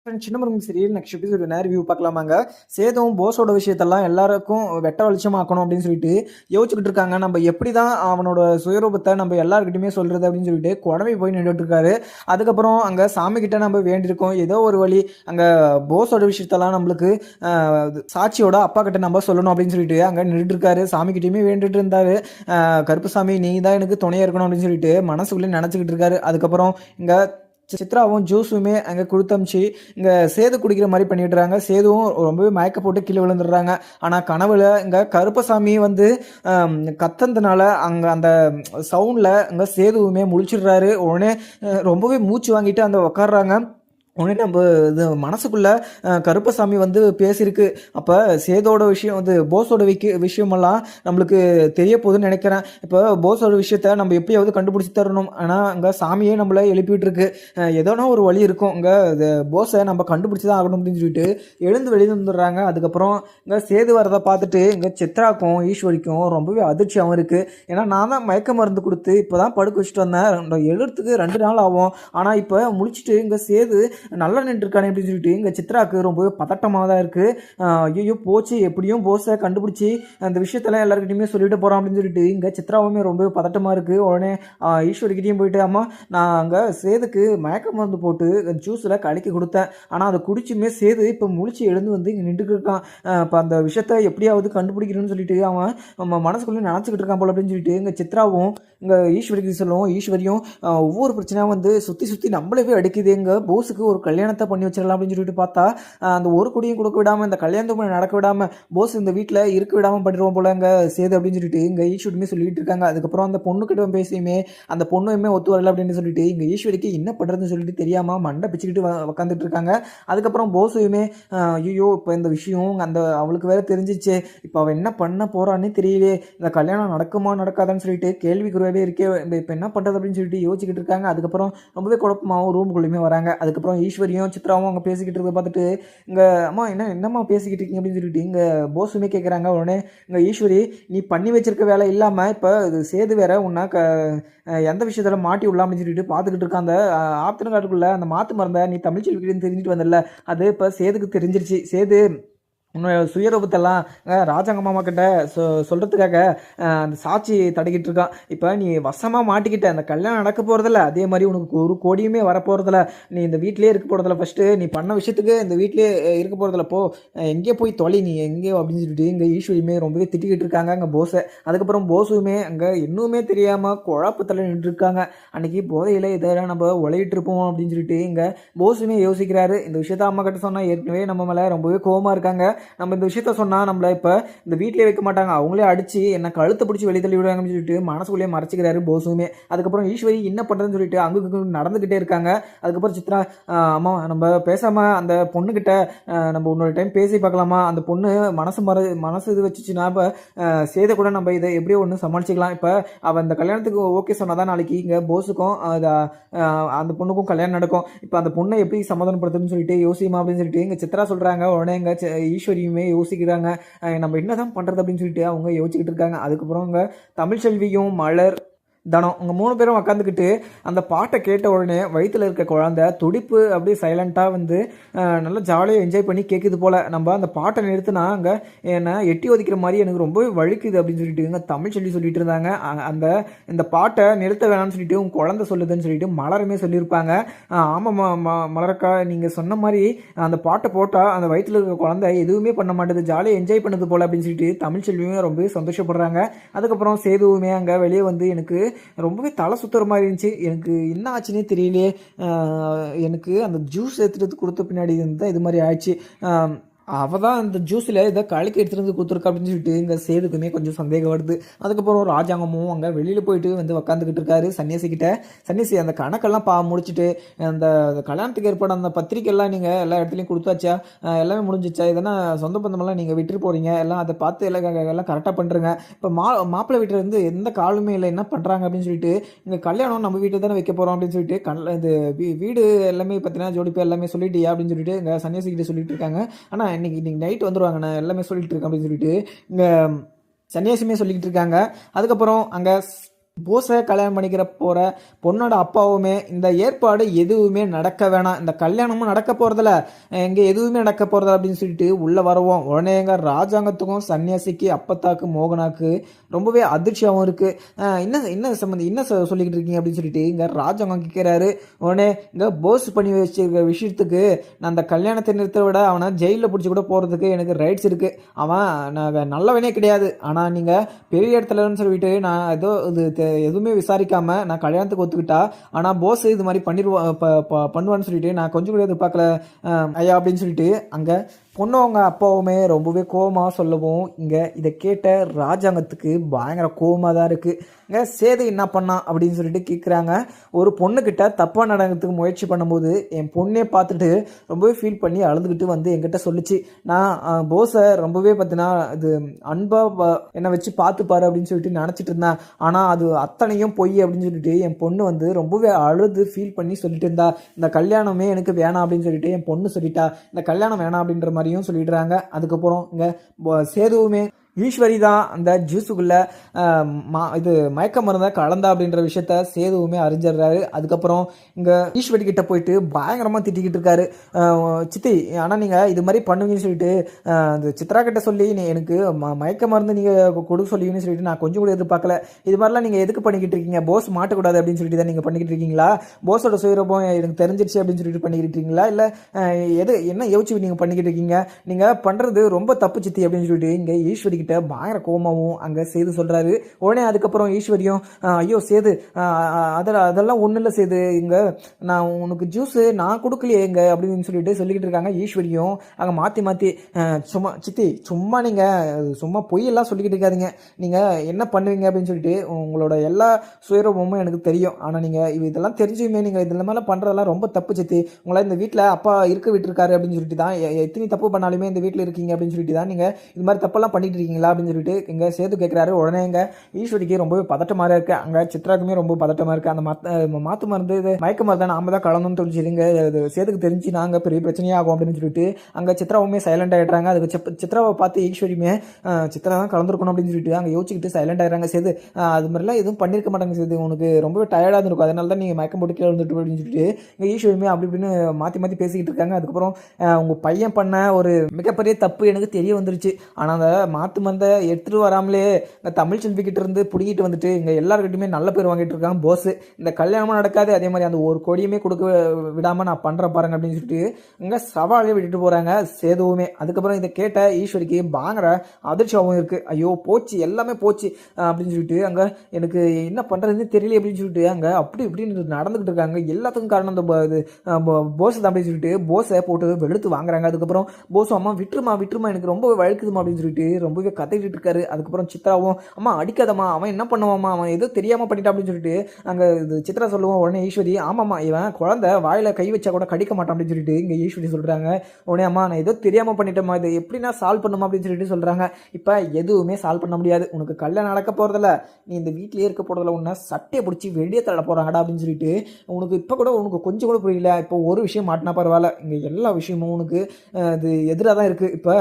சின்னமுருகன் serial next episode review பார்க்கலாமாங்க. சேதுவும் போஸோட விஷயத்தெல்லாம் எல்லாருக்கும் வெட்ட வெளிச்சமாக்கணும் அப்படின்னு சொல்லிட்டு யோசிச்சுக்கிட்டு இருக்காங்க. நம்ம எப்படி தான் அவனோட சுயரூபத்தை நம்ம எல்லாருக்கிட்டையுமே சொல்றது அப்படின்னு சொல்லிட்டு குழம்பி போய் நின்றுட்டு இருக்காரு. அதுக்கப்புறம் அங்கே சாமி கிட்ட நம்ம வேண்டியிருக்கோம், ஏதோ ஒரு வழி அங்கே போஸோட விஷயத்தெல்லாம் நம்மளுக்கு சாட்சியோட அப்பா கிட்ட நம்ம சொல்லணும் அப்படின்னு சொல்லிட்டு அங்கே நின்றுட்டு இருக்காரு. சாமி கிட்டேயுமே வேண்டிட்டு இருந்தாரு, கருப்புசாமி நீ தான் எனக்கு துணையா இருக்கணும் அப்படின்னு சொல்லிட்டு மனசுக்குள்ளே நினச்சிக்கிட்டு இருக்காரு. அதுக்கப்புறம் இங்கே சித்ராவும் ஜூஸுமே அங்கே கொடுத்தமிச்சு இங்கே சேது குடிக்கிற மாதிரி பண்ணிடுறாங்க. சேதுவும் ரொம்பவே மயக்க போட்டு கீழே விழுந்துடுறாங்க. ஆனால் கனவுல இங்கே கருப்பசாமி வந்து கத்தந்தனால அங்கே அந்த சவுண்டில் இங்கே சேதுவுமே முழிச்சிடுறாரு. உடனே ரொம்பவே மூச்சு வாங்கிட்டு அந்த உட்காடுறாங்க. உடனே நம்ம இது மனசுக்குள்ளே கருப்பசாமி வந்து பேசியிருக்கு. அப்போ சேதோட விஷயம் வந்து போஸோட விஷயமெல்லாம் நம்மளுக்கு தெரிய போகுதுன்னு நினைக்கிறேன். இப்போ போஸோட விஷயத்த நம்ம எப்படியாவது கண்டுபிடிச்சி தரணும். ஆனால் அங்கே சாமியே நம்மளை எழுப்பிட்டு இருக்கு. ஏதோனா ஒரு வழி இருக்கும், இங்கே இது போஸை நம்ம கண்டுபிடிச்சி தான் ஆகணும் அப்படின்னு சொல்லிட்டு எழுந்து வெளியே வந்துடுறாங்க. அதுக்கப்புறம் இங்கே சேது வரதை பார்த்துட்டு இங்கே சித்ராக்கும் ஈஸ்வரிக்கும் ரொம்பவே அதிர்ச்சியாகவும் இருக்குது. ஏன்னா நான் தான் மயக்க மருந்து கொடுத்து இப்போ தான் படுக்க வச்சுட்டு வந்தேன், எழுறதுக்கு 2 நாள் ஆகும். ஆனால் இப்போ முடிச்சுட்டு இங்கே சேது நல்லா நின்றுருக்கானே அப்படின்னு சொல்லிட்டு இங்கே சித்ராவுக்கு ரொம்பவே பதட்டமாக தான் இருக்குது. ஐயோ போச்சு, எப்படியும் போஸை கண்டுபிடிச்சி அந்த விஷயத்தெல்லாம் எல்லாருக்கிட்டையுமே சொல்லிட்டு போகிறோம் அப்படின்னு சொல்லிட்டு இங்கே சித்ராவுமே ரொம்பவே பதட்டமாக இருக்குது. உடனே ஈஸ்வரிக்கிட்டையும் போயிட்டு, அம்மா நான் அங்கே சேதுக்கு மயக்க மருந்து போட்டு ஜூஸில் கலக்கி கொடுத்தேன், ஆனால் அதை குடிச்சுமே சேது இப்போ முழிச்சு எழுந்து வந்து இங்கே நின்றுட்டு இருக்கான். இப்போ அந்த விஷயத்த எப்படியாவது கண்டுபிடிக்கணும்னு சொல்லிட்டு அவன் மனசுக்குள்ளே நினச்சிக்கிட்டு இருக்கான் போல அப்படின்னு சொல்லிட்டு இங்கே சித்ராவும் இங்கே ஈஸ்வரிக்கு சொல்லுவோம். ஈஸ்வரியும் ஒவ்வொரு பிரச்சனையாக வந்து சுற்றி நம்மளவே அடிக்குது, எங்கள் போஸுக்கு ஒரு கல்யாணத்தை பண்ணி வச்சிடலாம் அப்படின்னு சொல்லிட்டு பார்த்தா அந்த ஒரு குடியும் கொடுக்க விடாமல் இந்த கல்யாணத்தை நடக்க விடாமல் போஸ் இந்த வீட்டில் இருக்க விடாமல் பண்ணிடுவோம் போல இங்கே சேது அப்படின்னு சொல்லிட்டு இங்கே ஈஸ்வரியுமே சொல்லிட்டு இருக்காங்க. அதுக்கப்புறம் அந்த பொண்ணுக்கிட்ட பேசியுமே அந்த பொண்ணுமே ஒத்து வரல அப்படின்னு சொல்லிட்டு இங்கே ஈஸ்வரிக்கு என்ன பண்ணுறதுன்னு சொல்லிட்டு தெரியாமல் மண்டை பிச்சுக்கிட்டு உட்காந்துட்டு இருக்காங்க. அதுக்கப்புறம் போஸுமே ஐயோ இப்போ இந்த விஷயம் அந்த அவளுக்கு வேற தெரிஞ்சிச்சு, இப்போ அவள் என்ன பண்ண போறான்னு தெரியலையே, இந்த கல்யாணம் நடக்குமா நடக்காதான்னு சொல்லிட்டு கேள்விக்குறியாவே இருக்கே, இப்போ என்ன பண்ணுறது அப்படின்னு சொல்லிட்டு யோசிச்சுக்கிட்டு இருக்காங்க. அதுக்கப்புறம் ரொம்பவே குழப்பமாகவும் ரூமுக்குள்ளேயுமே வராங்க. அதுக்கப்புறம் ஈஸ்வரியும் சித்ராவும் அவங்க பேசிக்கிட்டு இருக்க பார்த்துட்டு இங்கே அம்மா என்னம்மா பேசிக்கிட்டு இருக்கீங்க அப்படின்னு சொல்லிட்டு இங்கே போஸுமே கேட்குறாங்க. உடனே இங்கே ஈஸ்வரி நீ பண்ணி வச்சிருக்க வேலை இல்லாமல் இப்போ இது சேது வேற உன்னை எந்த விஷயத்தில் மாட்டி விடலாம் அப்படின்னு சொல்லிட்டு பார்த்துக்கிட்டு இருக்க அந்த ஆத்திரங்காட்டுக்குள்ளே அந்த மாற்று மருந்தை நீ தமிழ் செல்விக்கிட்டு தெரிஞ்சுட்டு வந்தல, அது இப்போ சேதுக்கு தெரிஞ்சிருச்சு. சேது உன்னோட சுயரூபத்தெல்லாம் ராஜாங்க மாமா கிட்ட சொல்கிறதுக்காக அந்த சாட்சி தடக்கிட்டு இருக்கான். இப்போ நீ வசமாக மாட்டிக்கிட்ட, அந்த கல்யாணம் நடக்க போகிறதில்ல, அதே மாதிரி உனக்கு ஒரு கோடியுமே வரப்போகிறதில்ல, நீ இந்த வீட்டிலே இருக்க போகிறதில்ல, ஃபஸ்ட்டு நீ பண்ண விஷயத்துக்கு இந்த வீட்டிலே இருக்க போகிறதில்ல, போ எங்கேயோ போய் தொலை நீ எங்கேயோ அப்படின்னு சொல்லிட்டு இங்கே ஈஸ்வரியுமே ரொம்பவே திட்டிக்கிட்டு இருக்காங்க அங்கே போஸை. அதுக்கப்புறம் போஸுமே அங்கே இன்னுமே தெரியாமல் குழப்பத்தில் நின்றுருக்காங்க. அன்றைக்கி போதையில் இதெல்லாம் நம்ம உழையிட்டு இருப்போம் அப்படின்னு சொல்லிட்டு இங்கே போஸுமே யோசிக்கிறாரு. இந்த விஷயத்த அம்மா கிட்ட சொன்னால் ஏற்கனவே நம்ம மேலே ரொம்பவே கோவமாக இருக்காங்க, நம்ம இந்த விஷயத்த சொன்னால் நம்மளை இப்போ இந்த வீட்டிலே வைக்க மாட்டாங்க, அவங்களே அடித்து என்ன கழுத்தை பிடிச்சி வெளியே தள்ளி விடுவாங்கன்னு சொல்லிட்டு மனசுக்குள்ளேயே மறைச்சிக்கிறாரு போஸுமே. அதுக்கப்புறம் ஈஸ்வரி என்ன பண்ணுறதுன்னு சொல்லிட்டு அங்கே நடந்துக்கிட்டே இருக்காங்க. அதுக்கப்புறம் சித்ரா அம்மா நம்ம பேசாமல் அந்த பொண்ணுக்கிட்ட நம்ம இன்னொரு டைம் பேசி பார்க்கலாமா, அந்த பொண்ணு மனசு இது வச்சுச்சுன்னா இப்போ சேதை கூட நம்ம இதை எப்படியோ ஒன்று சமாளிச்சிக்கலாம். இப்போ அவள் அந்த கல்யாணத்துக்கு ஓகே சொன்னால் தான் நாளைக்கு இங்கே போஸுக்கும் அந்த பொண்ணுக்கும் கல்யாணம் நடக்கும். இப்போ அந்த பொண்ணை எப்படி சமாதானப்படுத்துன்னு சொல்லிட்டு யோசிமா அப்படின்னு சொல்லிட்டு இங்கே சித்ரா சொல்கிறாங்க. உடனே இங்கே ஈஸ்வரியுமே யோசிக்கிறாங்க, நம்ம என்னதான் பண்ணுறது அப்படின்னு சொல்லிட்டு அவங்க யோசிச்சுக்கிட்டு இருக்காங்க. அதுக்கப்புறம் அவங்க தமிழ்செல்வியும் மலர் தனம் அவங்க 3 பேரும் உட்காந்துக்கிட்டு அந்த பாட்டை கேட்ட உடனே வயிற்றில் இருக்க குழந்தை துடிப்பு அப்படியே சைலண்ட்டாக வந்து நல்லா ஜாலியாக என்ஜாய் பண்ணி கேட்குது போல். நம்ம அந்த பாட்டை நிறுத்தினா அங்கே என்னை எட்டி ஒதிக்கிற மாதிரி எனக்கு ரொம்பவே வலிக்குது அப்படின்னு சொல்லிட்டு இங்கே தமிழ்செல்வி சொல்லிட்டு இருந்தாங்க. இந்த பாட்டை நிறுத்த வேணாம்னு சொல்லிட்டு உங்கள் குழந்தை சொல்லுதுன்னு சொல்லிட்டு மலருமே சொல்லியிருப்பாங்க. ஆமாம் மலரக்கா, நீங்கள் சொன்ன மாதிரி அந்த பாட்டை போட்டால் அந்த வயிற்றில் இருக்க குழந்தை எதுவுமே பண்ண மாட்டேது, ஜாலியாக என்ஜாய் பண்ணது போல் அப்படின்னு சொல்லிட்டு தமிழ்செல்வியுமே ரொம்பவே சந்தோஷப்படுறாங்க. அதுக்கப்புறம் சேதுவுமே அங்கே வெளியே வந்து எனக்கு ரொம்பவே தலை சுத்துற மாதிரி இருந்துச்சு, எனக்கு என்ன ஆச்சுன்னே தெரியலையே, எனக்கு அந்த ஜூஸ் எடுத்துகிட்டு கொடுத்த பின்னாடி தான் இது மாதிரி ஆயிடுச்சு, அவள் தான் இந்த ஜூஸில் இதை கலக்கி எடுத்துகிட்டு வந்து கொடுத்துருக்கா அப்படின்னு சொல்லிட்டு இங்கே சேதுக்குமே கொஞ்சம் சந்தேகம் வருது. அதுக்கப்புறம் ராஜாங்கமும் அங்கே வெளியில் போயிட்டு வந்து உக்காந்துக்கிட்டு இருக்காரு சன்னியாசிக்கிட்ட. சன்னியாசி அந்த கணக்கெல்லாம் முடிச்சுட்டு அந்த கல்யாணத்துக்கு ஏற்பட அந்த பத்திரிக்கைலாம் நீங்கள் எல்லா இடத்துலையும் கொடுத்தாச்சா, எல்லாமே முடிஞ்சிச்சா, இதெல்லாம் சொந்த பந்தமெல்லாம் நீங்கள் விட்டுட்டு போகிறீங்க, எல்லாம் அதை பார்த்து எல்லாம் கரெக்டாக பண்ணுறங்க. இப்போ மாப்பிள்ளை வீட்டில் இருந்து எந்த காலுமே இல்லை, என்ன பண்ணுறாங்க அப்படின்னு சொல்லிட்டு இங்கே கல்யாணம் நம்ம வீட்டில் தானே வைக்க போகிறோம் அப்படின்னு சொல்லிட்டு இது வீடு எல்லாமே பார்த்தீங்கன்னா ஜோடிப்பா எல்லாமே சொல்லிட்டியா அப்படின்னு சொல்லிட்டு இங்கே சன்னியாசிக்கிட்ட சொல்லிட்டு இருக்காங்க. ஆனால் இன்னைக்கு நைட் வந்துடுவாங்க, நான் எல்லாமே சொல்லிட்டு இருக்கேன் அப்படின்னு சொல்லிட்டு இங்கே சன்னியாசியுமே சொல்லிக்கிட்டு இருக்காங்க. அதுக்கப்புறம் அங்கே போஸை கல்யாணம் பண்ணிக்கிற போகிற பொண்ணோட அப்பாவுமே இந்த ஏற்பாடு எதுவுமே நடக்க வேணாம், இந்த கல்யாணமும் நடக்க போகிறதில்ல, இங்கே எதுவுமே நடக்க போகிறதில்ல அப்படின்னு சொல்லிட்டு உள்ளே வரவும் உடனே எங்கள் ராஜாங்கத்துக்கும் சன்னியாசிக்கு அப்பத்தாக்கு மோகனாக்கு ரொம்பவே அதிர்ச்சியாகவும் இருக்குது. என்ன சம்மந்தி என்ன சொல்லிக்கிட்டு இருக்கீங்க அப்படின்னு சொல்லிட்டு இங்கே ராஜாங்கம் கேட்குறாரு. உடனே இங்கே போஸ் பண்ணி வச்சிருக்க விஷயத்துக்கு நான் அந்த கல்யாணத்தை நிறுத்த விட அவனை ஜெயிலில் பிடிச்சி கூட போகிறதுக்கு எனக்கு ரைட்ஸ் இருக்குது. அவன் நான் நல்லவனே கிடையாது, ஆனால் நீங்கள் பெரிய இடத்துலன்னு சொல்லிட்டு நான் ஏதோ இது எதுவுமே விசாரிக்காம நான் கல்யாணத்துக்கு ஒத்துக்கிட்டா, ஆனால் போஸ் இது மாதிரி பண்ணுவான்னு சொல்லிட்டு நான் கொஞ்சம் கூட எதிர்பார்க்கல ஐயா அப்படின்னு சொல்லிட்டு அங்கே பொண்ணவங்க அப்பாவுமே ரொம்பவே கோபமாக சொல்லவும் இங்கே இதை கேட்ட ராஜாங்கத்துக்கு பயங்கர கோபமாக தான் இருக்குது. இங்கே சேது என்ன பண்ணான் அப்படின்னு சொல்லிட்டு கேட்குறாங்க. ஒரு பொண்ணுக்கிட்ட தப்பாக நடக்கிறதுக்கு முயற்சி பண்ணும்போது என் பொண்ணே பார்த்துட்டு ரொம்பவே ஃபீல் பண்ணி அழுதுகிட்டு வந்து என்கிட்ட சொல்லிச்சு, நான் போஸை ரொம்பவே பார்த்தீங்கன்னா இது அன்பாக என்னை வச்சு பார்த்துப்பாரு அப்படின்னு சொல்லிட்டு நினச்சிட்டு இருந்தேன், ஆனால் அது அத்தனையும் பொய் அப்படின்னு சொல்லிட்டு என் பொண்ணு வந்து ரொம்பவே அழுது ஃபீல் பண்ணி சொல்லிட்டு இருந்தா. இந்த கல்யாணமே எனக்கு வேணாம் அப்படின்னு சொல்லிட்டு என் பொண்ணு சொல்லிட்டா, இந்த கல்யாணம் வேணாம் அப்படின்ற மாதிரியும் சொல்லிடுறாங்க. அதுக்கப்புறம் இங்கே சேதுவுமே ஈஸ்வரி தான் அந்த ஜூஸுக்குள்ளே இது மயக்க மருந்தை கலந்தா அப்படின்ற விஷயத்த சேதுவுமே அறிஞ்சிடுறாரு. அதுக்கப்புறம் இங்கே ஈஸ்வரி கிட்ட போயிட்டு பயங்கரமாக திட்டிக்கிட்டு இருக்காரு. சித்தி, ஆனால் நீங்கள் இது மாதிரி பண்ணுவீங்கன்னு சொல்லிட்டு அந்த சித்ரா கிட்ட சொல்லி எனக்கு மயக்க மருந்து நீங்கள் கொடுக்க சொல்லுவீங்கன்னு சொல்லிட்டு நான் கொஞ்சம் கூட எதிர்பார்க்கல. இது மாதிரிலாம் நீங்கள் எதுக்கு பண்ணிக்கிட்டு இருக்கீங்க? போஸ் மாட்டக்கூடாது அப்படின்னு சொல்லிட்டு தான் நீங்கள் பண்ணிக்கிட்டு இருக்கீங்களா? போஸோட சுயரூபம் எனக்கு தெரிஞ்சிருச்சு அப்படின்னு சொல்லிட்டு பண்ணிக்கிட்டு இருக்கீங்களா? இல்லை என்ன யோசிச்சு நீங்கள் பண்ணிக்கிட்டு இருக்கீங்க? நீங்கள் பண்ணுறது ரொம்ப தப்பு சித்தி அப்படின்னு சொல்லிட்டு இங்கே ஈஸ்வரி பயங்கர கோமாவும் அங்கே சேது சொல்கிறாரு. உடனே அதுக்கப்புறம் ஈஸ்வரியும் ஐயோ சேது அதெல்லாம் ஒன்றும் இல்லை சேது, இங்கே நான் உனக்கு ஜூஸு நான் கொடுக்கலையே எங்க அப்படின்னு சொல்லிக்கிட்டு இருக்காங்க. ஈஸ்வரியும் அங்கே மாற்றி சும்மா சித்தி சும்மா நீங்கள் சும்மா பொய்யெல்லாம் சொல்லிக்கிட்டு இருக்காதிங்க, நீங்கள் என்ன பண்ணுவீங்க அப்படின்னு சொல்லிட்டு உங்களோட எல்லா சுயரூபமும் எனக்கு தெரியும், ஆனால் நீங்கள் இதெல்லாம் தெரிஞ்சுமே நீங்கள் இதெல்லாம் மேலே பண்ணுறதெல்லாம் ரொம்ப தப்பு சித்தி. உங்களை இந்த வீட்டில் அப்பா இருக்க விட்டுருக்காரு அப்படின்னு சொல்லிட்டு தான் எத்தனை தப்பு பண்ணாலுமே இந்த வீட்டில் இருக்கீங்க அப்படின்னு சொல்லிட்டு தான் நீங்கள் இது மாதிரி தப்பெல்லாம் பண்ணிட்டு இருக்கீங்களா அப்படின்னு சொல்லிட்டு இங்க சேது கேட்கிறாரு. உடனே இங்க ஈஸ்வரிக்கு ரொம்பவே பதட்டமாக இருக்கு. அங்க சித்ராக்குமே ரொம்ப பதட்டமா இருக்கு. அந்த மாத்து மருந்து இது மயக்க மருந்து நாம தான் கலந்தோம்னு தெரிஞ்சுங்க சேதுக்கு தெரிஞ்சு நாங்க பெரிய பிரச்சனையாகும் அப்படின்னு சொல்லிட்டு அங்க சித்ராவுமே சைலண்ட் ஆயிடுறாங்க. அதுக்கு சித்ராவை பார்த்து ஈஸ்வரியுமே சித்ரா தான் கலந்துருக்கணும் அப்படின்னு சொல்லிட்டு அங்கே யோசிச்சுக்கிட்டு சைலண்ட் ஆயிடுறாங்க. சேது அது மாதிரிலாம் எதுவும் பண்ணியிருக்க மாட்டாங்க சேது, உனக்கு ரொம்பவே டயர்டாக இருக்கும், அதனால தான் நீங்கள் மயக்கம் போட்டு கீழே வந்துட்டு அப்படின்னு சொல்லிட்டு இங்கே ஈஸ்வரியுமே அப்படி இப்படின்னு மாற்றி பேசிக்கிட்டு இருக்காங்க. அதுக்கப்புறம் உங்கள் பையன் பண்ண ஒரு மிகப்பெரிய தப்பு எனக்கு தெரிய வந்துருச்சு, ஆனால் அந்த மாத்து மருந்தை எடுத்துகிட்டு வராமலே இந்த தமிழ் செல்விக்கிட்ட இருந்து பிடிக்கிட்டு வந்துட்டு இங்கே எல்லாருக்கிட்டையுமே நல்ல பேர் வாங்கிட்டு இருக்காங்க போஸ். இந்த கல்யாணமும் நடக்காது, அதே மாதிரி அந்த ஒரு கொடியுமே கொடுக்க விடாமல் நான் பண்ணுற பாருங்க அப்படின்னு சொல்லிட்டு இங்கே சவாலே விட்டுட்டு போகிறாங்க சேதுவுமே. அதுக்கப்புறம் இதை கேட்ட ஈஸ்வரிக்கு பயங்கர அதிர்ச்சியாகவும் இருக்குது. ஐயோ போச்சு, எல்லாமே போச்சு அப்படின்னு சொல்லிட்டு அங்கே எனக்கு என்ன பண்ணுறதுன்னு தெரியல அப்படின்னு சொல்லிட்டு அங்கே அப்படி இப்படின்னு நடந்துக்கிட்டு இருக்காங்க. எல்லாத்துக்கும் காரணம் அந்த போஸ் தான் அப்படின்னு சொல்லிட்டு போஸை போட்டு வெளுத்து வாங்குறாங்க. அதுக்கப்புறம் போஸும் அம்மா விட்டுருமா எனக்கு ரொம்ப வழுக்குதுமா அப்படின்னு சொல்லிட்டு ரொம்பவே கத்திக்கிட்டு இருக்காரு. அதுக்கப்புறம் சித்ராவும் அம்மா அடிக்காதம்மா, அவன் என்ன பண்ணுவாமா, அவன் ஏதோ தெரியாமல் பண்ணிட்டான் அப்படின்னு சொல்லிட்டு அங்கே சித்ரா சொல்லுவோம். உடனே ஈஸ்வரி ஆமாம்மா இவன் குழந்தை வாயில கை வச்சா கூட கடிக்க மாட்டான் அப்படின்னு சொல்லிட்டு இங்கே ஈஸ்வரி சொல்கிறாங்க. உடனே அம்மா நான் ஏதோ தெரியாமல் பண்ணிட்டேம்மா, இது எப்படின்னா சால்வ் பண்ணுமா அப்படின்னு சொல்லிட்டு சொல்கிறாங்க. இப்போ எதுவுமே சால்வ் பண்ண முடியாது, உனக்கு கல்யாணம் நடக்க போகிறதில்ல, நீ இந்த வீட்டிலேயே இருக்க போகிறதில்ல, உன்னை சட்டையை பிடிச்சி வெளியே தள்ள போகிறாங்கடா அப்படின்னு சொல்லிட்டு உனக்கு இப்போ கூட உனக்கு கொஞ்சம் கூட புரியல. இப்போ ஒரு விஷயம் மாட்டினா பரவாயில்ல, இங்கே எல்லா விஷயமும் உனக்கு இது எதிராக தான் இருக்குது. இப்போ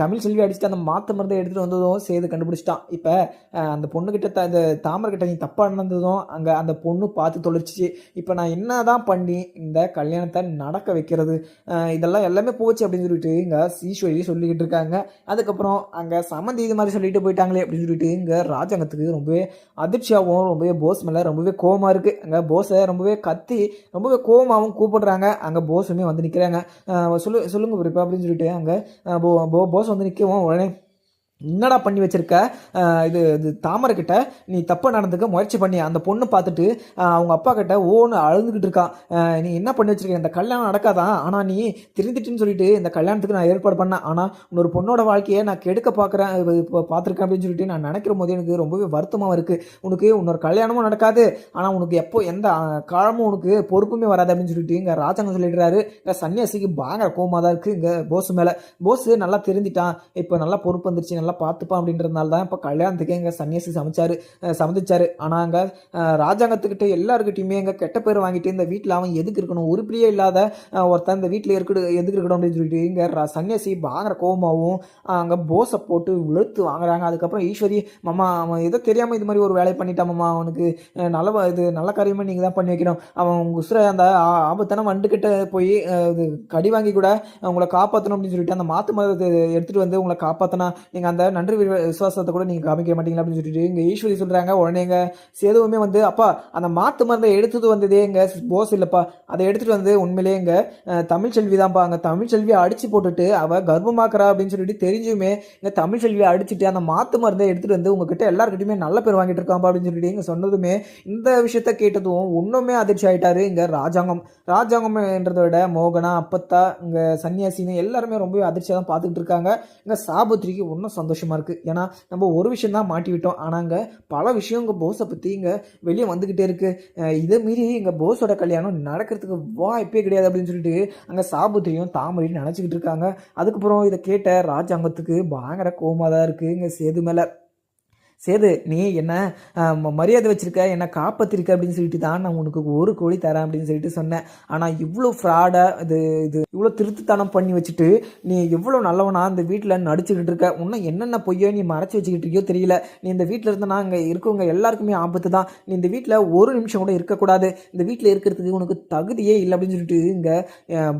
தமிழ் செல்வி அடிச்சுட்டு அந்த மாற்று மருந்தை எடுத்துகிட்டு வந்ததும் சேது கண்டுபிடிச்சிட்டான். இப்போ அந்த பொண்ணுக்கிட்ட இந்த தாமரைக்கிட்ட நீ தப்பாக நடந்ததும் அங்கே அந்த பொண்ணு பார்த்து தொலைச்சிச்சு. இப்போ நான் என்ன தான் பண்ணி இந்த கல்யாணத்தை நடக்க வைக்கிறது, இதெல்லாம் எல்லாமே போச்சு அப்படின்னு சொல்லிட்டு இங்கே ஈஸ்வரி சொல்லிக்கிட்டு இருக்காங்க. அதுக்கப்புறம் அங்கே சமந்தி இது மாதிரி சொல்லிட்டு போயிட்டாங்களே அப்படின்னு சொல்லிட்டு இங்கே ராஜாங்கத்துக்கு ரொம்பவே அதிர்ச்சியாகவும் ரொம்பவே போஸ் மேலே ரொம்பவே கோவமாக இருக்குது. அங்கே போஸை ரொம்பவே கத்தி ரொம்பவே கோவமாகவும் கூப்பிடுறாங்க. அங்கே போஸுமே வந்து நிற்கிறாங்க. சொல்லுங்க குறிப்பா அப்படின்னு சொல்லிட்டு அங்கே போஸ் வந்து நிற்கவும் உடனே என்னடா பண்ணி வச்சிருக்க, இது தாமரை கிட்ட நீ தப்பாக நடந்துக்க முயற்சி பண்ணி அந்த பொண்ணு பார்த்துட்டு அவங்க அப்பா கிட்ட ஓன்னு அழுதுகிட்டு இருக்கான், நீ என்ன பண்ணி வச்சிருக்க, இந்த கல்யாணம் நடக்காதான், ஆனால் நீ திருந்திட்டுன்னு சொல்லிட்டு இந்த கல்யாணத்துக்கு நான் ஏற்பாடு பண்ணேன், ஆனால் இன்னொரு பொண்ணோட வாழ்க்கையை நான் கெடுக்க பார்த்துருக்கேன் அப்படின்னு சொல்லிட்டு நான் நினைக்கிற போது எனக்கு ரொம்பவே வருத்தமாக இருக்குது. உனக்கு இன்னொரு கல்யாணமும் நடக்காது, ஆனால் உனக்கு எப்போ எந்த காலமும் உனக்கு பொறுப்புமே வராது அப்படின்னு சொல்லிட்டு இங்கே ராஜாங்க சொல்லிடுறாரு. இங்கே சன்னியாசிக்கு பயங்கர கோவமாக தான் இருக்குது இங்கே போஸ் மேலே. போஸ் நல்லா தெரிஞ்சிட்டான், இப்போ நல்லா பொறுப்பு வந்துருச்சு, நல்லா நல்லா பார்த்துப்பான் அப்படின்றதுனால தான் இப்போ கல்யாணத்துக்கே எங்கள் சன்னியாசி சமைச்சாரு. ஆனால் அங்கே ராஜாங்கத்துக்கிட்ட எல்லாருக்கிட்டையுமே எங்கள் கெட்ட பேர் வாங்கிட்டு இந்த வீட்டில் அவன் எதுக்கு இருக்கணும், உருப்படியே இல்லாத ஒருத்தன் இந்த வீட்டில் எதுக்கு இருக்கணும் அப்படின்னு சொல்லிட்டு இங்கே சன்னியாசி வாங்குற கோபமாகவும் அங்கே போஸை போட்டு வெளுத்து வாங்குறாங்க. அதுக்கப்புறம் ஈஸ்வரி, மாமா அவன் எதோ தெரியாமல் இது மாதிரி ஒரு வேலையை பண்ணிட்டான் மாமா, அவனுக்கு நல்ல காரியமாக நீங்கள் தான் பண்ணி வைக்கணும், அவன் உங்கள் உசுரை அந்த ஆபத்தான வண்டுக்கிட்ட போய் இது கடி வாங்கி கூட உங்களை காப்பாற்றணும் அப்படின்னு சொல்லிட்டு அந்த மாற்று மரத்தை எடுத்துகிட்டு வந்து உங்களை காப்பாற்றினா நீங்கள் அந்த நன்றி விசுவாசத்தை கூட நீங்கள் காமிக்க மாட்டீங்களா அப்படின்னு சொல்லிட்டு இங்கே ஈஸ்வரி சொல்கிறாங்க. உடனே எங்கள் சேதுவுமே வந்து, அப்பா அந்த மாற்று மருந்தை எடுத்தது வந்ததே எங்கள் போஸ் இல்லைப்பா, அதை எடுத்துகிட்டு வந்து உண்மையிலே எங்கள் தமிழ்ச்செல்வி தான்ப்பா, அங்கே தமிழ்ச்செல்வியை அடித்து போட்டுட்டு அவள் கர்ப்பமாக்குறா அப்படின்னு சொல்லிட்டு தெரிஞ்சுமே இங்கே தமிழ்ச்செல்வியை அடிச்சுட்டு அந்த மாற்று மருந்தை எடுத்துகிட்டு வந்து உங்ககிட்ட எல்லாருக்கிட்டையுமே நல்ல பேர் வாங்கிட்டு இருக்காப்பா அப்படின்னு சொல்லிட்டு இங்கே சொன்னதுமே இந்த விஷயத்த கேட்டதும் இன்னுமே அதிர்ச்சி ஆகிட்டாரு இங்கே ராஜாங்கம்ன்றதை விட மோகனா, அப்பத்தா, இங்கே சன்னியாசின்னு எல்லாருமே ரொம்ப அதிர்ச்சியாக தான் பார்த்துக்கிட்டு இருக்காங்க. இங்கே சாபுத்திரிக்கு இன்னும் சந்தோஷமாக இருக்குது. ஏன்னா நம்ம ஒரு விஷயம் தான் மாட்டி விட்டோம், ஆனால் இங்கே பல விஷயம் இங்கே போஸை பற்றி இங்கே வெளியே வந்துக்கிட்டே இருக்குது. இதை மீறி இங்கே போஸோட கல்யாணம் நடக்கிறதுக்கு வாய்ப்பே கிடையாது அப்படின்னு சொல்லிட்டு அங்கே சாபுத்திரியும் தாமரையும் நினச்சிக்கிட்டு இருக்காங்க. அதுக்கப்புறம் இதை கேட்ட ராஜாங்கத்துக்கு பயங்கர கோவமாக தான் இருக்குது இங்கே சேது மேலே. சேது, நீ என்ன மரியாதை வச்சுருக்க, என்னை காப்பாற்றிருக்க அப்படின்னு சொல்லிட்டு தான் நான் உனக்கு ஒரு கோழி தரேன் அப்படின்னு சொல்லிட்டு சொன்னேன். ஆனால் இவ்வளோ ஃப்ராடாக இது இவ்வளோ திருத்துத்தனம் பண்ணி வச்சுட்டு நீ எவ்வளோ நல்லவனா இந்த வீட்டில் நடிச்சுக்கிட்டு இருக்க, இன்னும் என்னென்ன பொய்யோ நீ மறைச்சி வச்சுக்கிட்டு இருக்கியோ தெரியல. நீ இந்த வீட்டில் இருந்தனா அங்கே இருக்கவங்க எல்லாருக்குமே ஆபத்து தான். நீ இந்த வீட்டில் ஒரு நிமிஷம் கூட இருக்கக்கூடாது, இந்த வீட்டில் இருக்கிறதுக்கு உனக்கு தகுதியே இல்லை அப்படின்னு சொல்லிட்டு இங்கே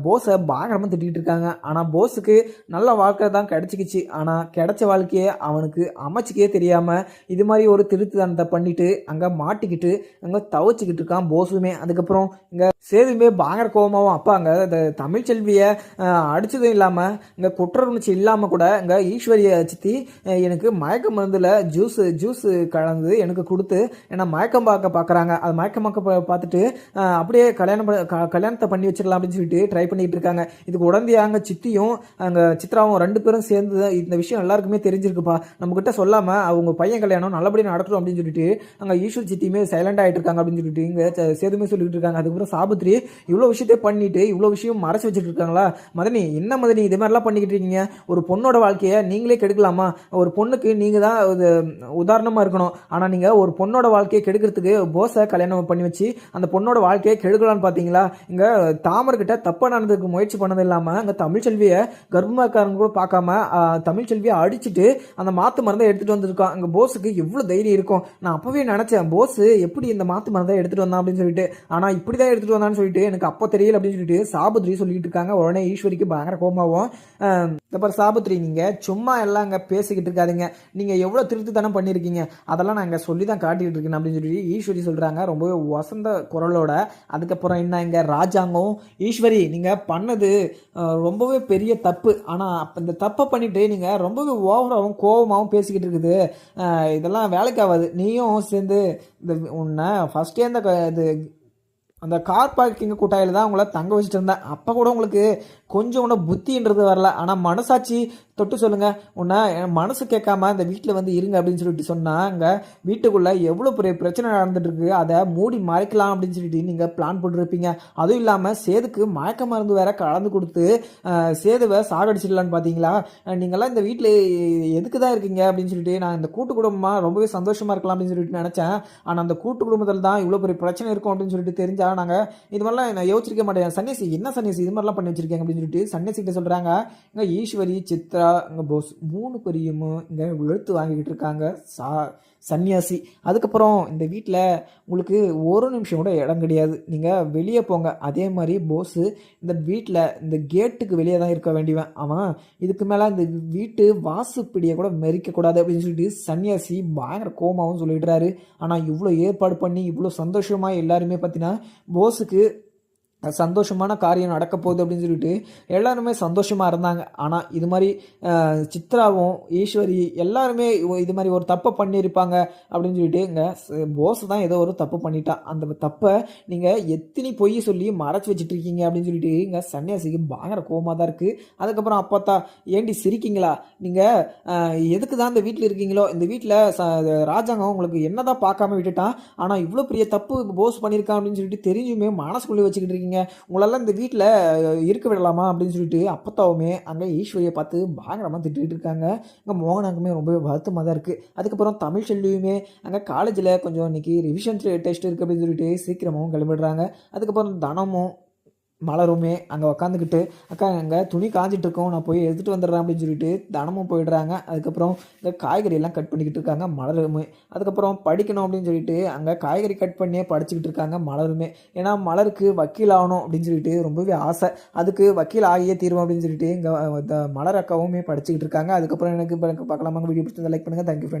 போஸை பயங்கரமாக திட்டிகிட்டு இருக்காங்க. ஆனால் போஸுக்கு நல்ல வாழ்க்கை தான் கிடச்சிக்கிச்சு, ஆனால் கிடைச்ச வாழ்க்கையே அவனுக்கு அமைச்சிக்கே தெரியாமல் இது மாதிரி ஒரு திருத்துத்தனத்தை பண்ணிட்டு அங்கே மாட்டிக்கிட்டு அங்கே தவச்சிக்கிட்டு இருக்கான் போஸுமே. அதுக்கப்புறம் இங்கே சேதுமே பயங்கர கோபமாகவும், அப்பா அங்கே இந்த தமிழ்ச்செல்வியை அடித்ததும் இல்லாமல் இங்கே குற்ற உணர்ச்சி இல்லாமல் கூட இங்கே ஈஸ்வரியை சித்தி எனக்கு மயக்க மருந்தில் ஜூஸ் கலந்து எனக்கு கொடுத்து என்னை மயக்கம் பார்க்குறாங்க. அது மயக்கமாக்க பார்த்துட்டு அப்படியே கல்யாணத்தை பண்ணி வச்சிடலாம் அப்படின்னு சொல்லிட்டு ட்ரை பண்ணிகிட்டு இருக்காங்க. இதுக்கு உடனடியாக அங்கே சித்தியும் அங்கே சித்ராவும் 2 பேரும் சேர்ந்து இந்த விஷயம் எல்லாருக்குமே தெரிஞ்சிருக்குப்பா, நம்மக்கிட்ட சொல்லாமல் அவங்க பையன் கல்யாணம் நல்லபடியாக நடக்கணும் அப்படின்னு சொல்லிட்டு அங்கே ஈஸ்வர் சித்தியுமே சைலண்ட் ஆகிட்டு இருக்காங்க அப்படின்னு சொல்லிட்டு இங்கே சேதுமே சொல்லிட்டு இருக்காங்க. அதுக்கப்புறம் சாபுத்திரி இவ்வளோ விஷயத்தை பண்ணிட்டு இவ்வளோ விஷயம் மறைச்சு வச்சுட்டு இருக்காங்களா, மதனி என்ன மதனி இது மாதிரிலாம் பண்ணிக்கிட்டு இருக்கீங்க, ஒரு பொண்ணோட வாழ்க்கையை நீங்களே கெடுக்கலாமா, ஒரு பொண்ணுக்கு நீங்கள் தான் உதாரணமாக இருக்கணும், ஆனால் நீங்கள் ஒரு பொண்ணோட வாழ்க்கையை கெடுக்கிறதுக்கு போஸை கல்யாணம் பண்ணி வச்சு அந்த பொண்ணோட வாழ்க்கையை கெடுக்கலான்னு பார்த்தீங்களா. இங்கே தாமர்கிட்ட தப்பாக நடந்ததுக்கு முயற்சி பண்ணது இல்லாமல் அங்கே தமிழ்ச்செல்வியை கர்ப்பமாக்காரங்க கூட பார்க்காம தமிழ்ச்செல்வியை அடிச்சுட்டு அந்த மாற்று மருந்தை எடுத்துகிட்டு வந்திருக்கான். அங்கே போஸுக்கு எவ்வளோ தைரியம் இருக்கும். நான் அப்போவே நினச்சேன் போஸ் எப்படி இந்த மாற்று மருந்தை எடுத்துகிட்டு வந்தான் அப்படின்னு சொல்லிட்டு, ஆனால் இப்படி தான் எடுத்துகிட்டு வந்தான்னு சொல்லிட்டு எனக்கு அப்போ தெரியல அப்படின்னு சொல்லிட்டு சாபுத்திரி சொல்லிட்டு இருக்காங்க. உடனே ஈஸ்வரிக்கு பயங்கர கோபமாகவும், அப்புறம் சாபுத்திரி நீங்கள் சும்மா எல்லாம் அங்கே பேசிக்கிட்டு இருக்காதிங்க, நீங்கள் எவ்வளோ திருத்துத்தனம் பண்ணியிருக்கீங்க அதெல்லாம் நான் இங்கே சொல்லி தான் காட்டிகிட்டு இருக்கேன் அப்படின்னு சொல்லிட்டு ஈஸ்வரி சொல்கிறாங்க ரொம்பவே வசந்த குரலோட. அதுக்கப்புறம் என்ன, இங்கே ராஜாங்கம், ஈஸ்வரி நீங்கள் பண்ணது ரொம்பவே பெரிய தப்பு, ஆனால் இந்த தப்பை பண்ணிவிட்டு நீங்கள் ரொம்பவே ஓவராகவும் கோபமாகவும் பேசிக்கிட்டு இருக்குது, இதெல்லாம் வேலைக்கு ஆகாது, நீயும் சேர்ந்து இந்த உன்னை ஃபஸ்ட்டே அந்த கார் பார்க்கிங் கூட்டாயில் தான் உங்களை தங்க வச்சுட்டு இருந்தேன், அப்போ கூட உங்களுக்கு கொஞ்சம் ஒன்றும் புத்தின்றது வரல, ஆனால் மனசாட்சி தொட்டு சொல்லுங்கள், உன்னை மனசு கேட்காம இந்த வீட்டில் வந்து இருங்க அப்படின்னு சொல்லிட்டு சொன்னால் அங்கே வீட்டுக்குள்ளே எவ்வளோ பெரிய பிரச்சனை நடந்துட்டுருக்கு, அதை மூடி மறைக்கலாம் அப்படின்னு சொல்லிட்டு நீங்கள் பிளான் போட்டுருப்பீங்க. அதுவும் இல்லாமல் சேதுக்கு மயக்க மருந்து வேற கலந்து கொடுத்து சேதுவை சாகடிச்சிடலான்னு பார்த்தீங்களா. நீங்கள்லாம் இந்த வீட்டில் எதுக்கு தான் இருக்கீங்க அப்படின்னு சொல்லிட்டு நான் இந்த கூட்டு குடும்பமாக ரொம்பவே சந்தோஷமாக இருக்கலாம் அப்படின்னு சொல்லிட்டு நினச்சேன், ஆனால் அந்த கூட்டு குடும்பத்தில் தான் இவ்வளோ பெரிய பிரச்சனை இருக்கும் அப்படின்னு சொல்லிட்டு தெரிஞ்சால் நாங்கள் இது மாதிரிலாம் நான் யோசிச்சிருக்க மாட்டேன். சன்னியாசி என்ன சன்னியாசி இது மாதிரிலாம் பண்ணி வச்சிருக்கேன் அப்படின்னு சொல்லிட்டு சன்னியாசிக்கிட்ட சொல்கிறாங்க. இங்கே ஈஸ்வரி, சித்ரா, இங்கே போஸ் 3 பேரையும் இங்கே வெளுத்து வாங்கிக்கிட்டு இருக்காங்க சன்னியாசி. அதுக்கப்புறம் இந்த வீட்டில் உங்களுக்கு ஒரு நிமிஷம் கூட இடம் கிடையாது, நீங்கள் வெளியே போங்க. அதே மாதிரி போஸு இந்த வீட்டில் இந்த கேட்டுக்கு வெளியே தான் இருக்க வேண்டியவன், அவன் இதுக்கு மேலே இந்த வீட்டு வாசுப்பிடியை கூட மெரிக்கக்கூடாது அப்படின்னு சொல்லிட்டு சன்னியாசி பயங்கர கோமாவும் சொல்லிடுறாரு. ஆனால் இவ்வளோ ஏற்பாடு பண்ணி இவ்வளோ சந்தோஷமாக எல்லாருமே பார்த்தீங்கன்னா போஸுக்கு சந்தோஷமான காரியம் நடக்க போகுது அப்படின்னு சொல்லிட்டு எல்லாருமே சந்தோஷமாக இருந்தாங்க. ஆனால் இது மாதிரி சித்ராவும் ஈஸ்வரி எல்லாருமே இது மாதிரி ஒரு தப்பை பண்ணியிருப்பாங்க அப்படின்னு சொல்லிட்டு இங்கே போஸ் தான் ஏதோ ஒரு தப்பு பண்ணிட்டான், அந்த தப்பை நீங்கள் எத்தனை பொய் சொல்லி மறைச்சி வச்சுட்டு இருக்கீங்க அப்படின்னு சொல்லிட்டு இங்கே சன்னியாசிக்கு பயங்கர கோவமாக தான் இருக்குது. அதுக்கப்புறம் அப்போத்தா, ஏண்டி சிரிக்கிங்களா, நீங்கள் எதுக்கு தான் இந்த வீட்டில் இருக்கீங்களோ, இந்த வீட்டில் ராஜாங்கம் உங்களுக்கு என்ன தான் பார்க்காம விட்டுட்டான், ஆனால் இவ்வளோ பெரிய தப்பு போஸ் பண்ணியிருக்கான் அப்படின்னு சொல்லிட்டு தெரிஞ்சுமே மனசுக்குள்ளே வச்சுக்கிட்டு இருக்கீங்க இருக்கீங்க, உங்களெல்லாம் இந்த வீட்டில் இருக்க விடலாமா அப்படின்னு சொல்லிட்டு அப்பத்தாவுமே அங்கே ஈஸ்வரியை பார்த்து பயங்கரமாக திட்டிகிட்டு இருக்காங்க. இங்கே மோகனாக்குமே ரொம்பவே வருத்தமாக தான் இருக்குது. அதுக்கப்புறம் தமிழ் செல்வியுமே அங்கே காலேஜில் கொஞ்சம் இன்னைக்கு ரிவிஷன் டெஸ்ட் இருக்குது அப்படின்னு சொல்லிட்டு சீக்கிரமாகவும் கிளம்பிடுறாங்க. அதுக்கப்புறம் தனமும் மலருமே அங்கே உக்காந்துக்கிட்டு, அக்கா அங்கே துணி காஞ்சிட்டு இருக்கோம், நான் போய் எடுத்துகிட்டு வந்துடுறேன் அப்படின்னு சொல்லிட்டு தனமும் போயிடுறாங்க. அதுக்கப்புறம் இந்த காய்கறியெல்லாம் கட் பண்ணிக்கிட்டு இருக்காங்க மலருமே. அதுக்கப்புறம் படிக்கணும் அப்படின்னு சொல்லிட்டு அங்கே காய்கறி கட் பண்ணியே படிச்சுக்கிட்டு இருக்காங்க மலருமே. ஏன்னா மலருக்கு வக்கீல் ஆகணும் அப்படின்னு சொல்லிட்டு ரொம்பவே ஆசை. அதுக்கு வக்கீல் ஆகியே தீர்வோம் அப்படின்னு சொல்லிட்டு இங்கே மலர் அக்காவுமே படிச்சுக்கிட்டு இருக்காங்க. அதுக்கப்புறம் எனக்கு பார்க்கலாமாங்க. வீடியோ பிடிச்சிருந்தா லைக் பண்ணுங்கள். Thank you friend.